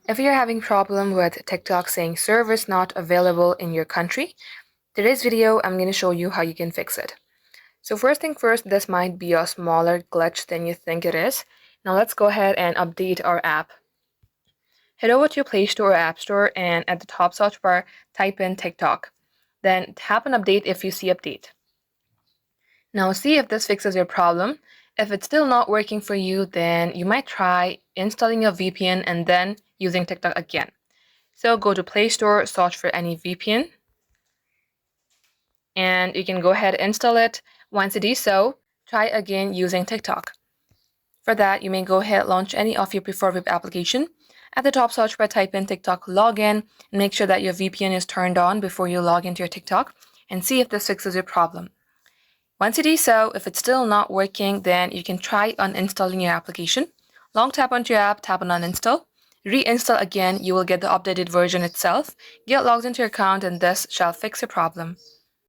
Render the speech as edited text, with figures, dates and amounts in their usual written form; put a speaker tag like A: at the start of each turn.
A: If you're having problem with TikTok saying service not available in your country, today's video I'm going to show you how you can fix it. So first thing first, this might be a smaller glitch than you think it is. Now let's go ahead and update our app. Head over to your Play Store or App Store and at the top search bar, type in TikTok. Then tap on update if you see update. Now see if this fixes your problem. If it's still not working for you, then you might try installing a VPN and then using TikTok again. So go to Play Store, search for any VPN, and you can go ahead and install it. Once you do so, try again using TikTok. For that, you may go ahead launch any of your preferred web application. At the top search bar, type in TikTok login and make sure that your VPN is turned on before you log into your TikTok and see if this fixes your problem. Once you do so, if it's still not working, then you can try uninstalling your application. Long tap onto your app, tap on uninstall. Reinstall again, you will get the updated version itself. Get logged into your account and this shall fix your problem.